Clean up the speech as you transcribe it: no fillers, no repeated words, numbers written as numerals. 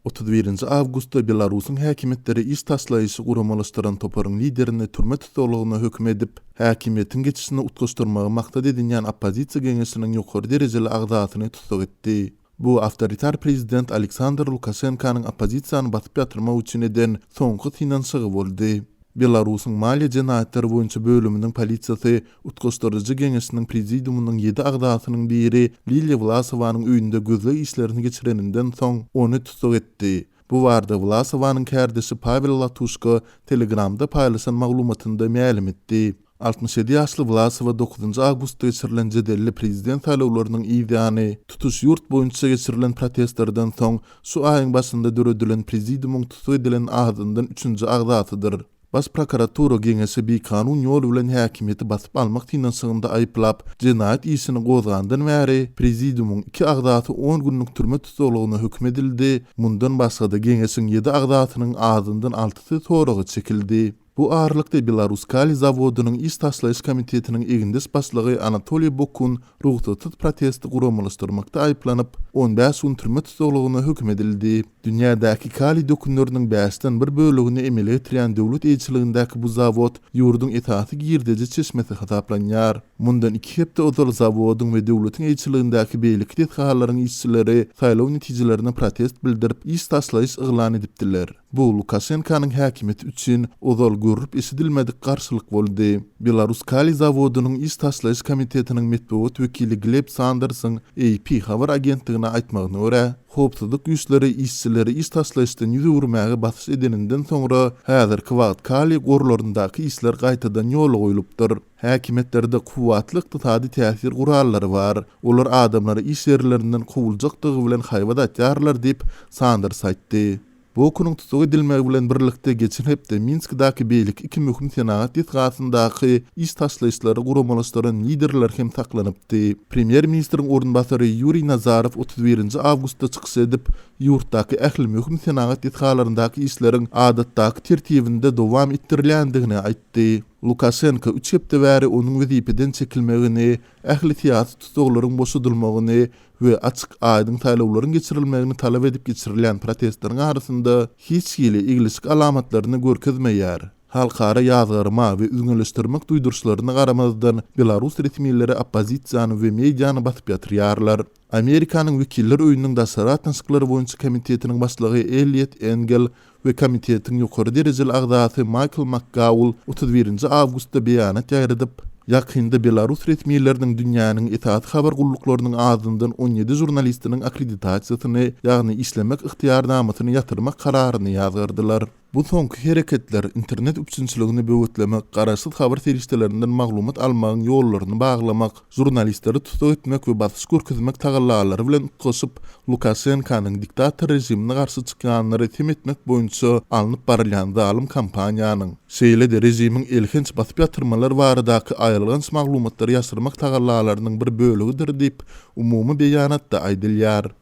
31 avgustda Belarusyň häkimetleri iş taslaýyşy guramalaşdyran toparyň liderini türme tutulugyna hökm edip, häkimiýetiň geçişini utgaşdyrmagy maksat edilýän oppozisiýa geňeşiniň ýokary derejeli agdatyny tutsak etdi. Bu awtoritar prezident Aleksandr Lukashenkanyň oppozisiýany batyp ýatyrmak üçin eden soňky finansiýy boldy. Belarusyň maliýe jenaýatlary boýunça bölüminiň polisiýasy utgaşdyrjy geňeşiniň prezidiumynyň 7 agdatynyň biri Liliya Vlasowanyň öýünde gözle işlerini geçireninden soň ony tutsak etdi. Bu barada Vlasowanyň kärdisi Pavel Latushko Telegramda paýlaşan maglumatynda ma'lum etdi. 67 ýaşly Vlasova 9 awgustda geçirilen jedelli prezident saýlawlarynyň ýygyny tutuş ýurt boýunça geçirilen protestlerden soň şu aýyň başynda döredilen prezidiumyň tutsak edilen agdyndan 3-nji agdatydyr. Bas prokuratura geňesi bir kanun ýolu bilen häkimiýeti basyp almak tinasygynda aýplap, jenaýat işini gozgandan bäri prezidiumyň 2 agdaty 10 günlük türme tutulugyna hökm edildi. Mundan başga da geňesiň 7 agdatynyň ağzyndan 6 toragy çekildi. Bu ağırlykda Belarus Kali zawodynyň iş taşlaýyş komitetiniň egindis başlygy Anatoliy Bokun ruhsatsız protesti guramalaşdyrmakda aýplanyp 15 gün türme tutulugyna hökm edildi. Dünýädäki Kali dökünleriniň 5-den 1 bölegini emele etiren döwlet eýçiligindäki bu zawod ýurduň etaty girdeji çeşmesi hasaplanýar. Mundan 2 hepde ozal zawodyň we döwletiň eýçiligindäki beýlik detgalaryň işçileri saýlaw netijelerini protest bildirip iş taşlaýyş yglan edipdiler. Bu Lukashenkanyň häkimiýeti üçin ozal görüp eşidilmedik garşylyk boldy. Belarus Kali zawodynyň iş taşlaýyş komitetiniň medeniýet wekili Gleb Sandersyň AP habar agentligine aýtmagyna görä, howpsuzlyk güýçleri işçileri iş taşlaýyşdan ýüze urmagy basyş edeninden soňra häzirki wagt Kali gorlaryndaky işler gaýtadan ýola goýulypdyr. Häkimetlerde kuwatly ykdysady täsir gurallary bar. Olar adamlary iş ýerlerinden kowuljakdygy bilen haýbat atýarlar diýip Sanders aýtdy. Bu okunyň tutsak edilmegi bilen birlikde geçen hepde Minskdäki beýlik 2 möhüm senagat ýetgasyndaky iş taşlaýyşlary guramalaşdyran liderler hem taklanypdy. Premier ministriň ornbasary Yuriy Nazarow 31 awgustda çykyş edip, ýurtdaky ähli möhüm senagat ýetgalaryndaky işleriň adatdaky tertibinde dowam etdirilýändigini aýtdy. Lukashenko 3 hepde bäri onuň wezipeden çekilmegini, ähli tiýatry tutsaklaryň boşadylmagyny we açyk aýdyň taýlawlaryň geçirilmegini talap edip geçirilen protestleriň arasynda hiç hili iglisik alamatlaryny görkezmeýär. Halkara ýazgarma we üzgünleşdirmek duýdurşlaryna garamazdan Belarus resmiýetleri oppozisiýany we mediany basyp ýatyrýarlar. Amerikanyň wekiller öýüniniň daşarat tanşyklary boýunça komitetiniň başlygy Elliot Engel we komitetiň ýokary derejeli agdaty Michael McGaul 31 awgustda beýanat ýaýradyp, ýakynda Belarus resmiýetleriniň dünýäniň etaat habar gulluklarının ağzından 17 jurnalistiniň akkreditasiýasyny, ýagny işlemek ixtiýarnamasyny ýatyrmak kararyny ýazgardylar. Bu soňky hereketler internet üçinçiligini böwetlemek, garaşsyz habar serişdelerinden maglumat almagyň ýollaryny baglamak, jurnalistleri tutsak etmek we basyş görkezmek tagallalary bilen goşup Lukashenkanyň diktator rejimine garşy çykanlary tem etmek boýunça alınıp barylýan zalim kampaniýanyň şeýle-de rejimiň elhinç basyp ýatyrmalar baradaky aýrylgan maglumatlary ýaşyrmak tagallalarynyň bir bölegidir diýip umumy beýanatda aýdylýar.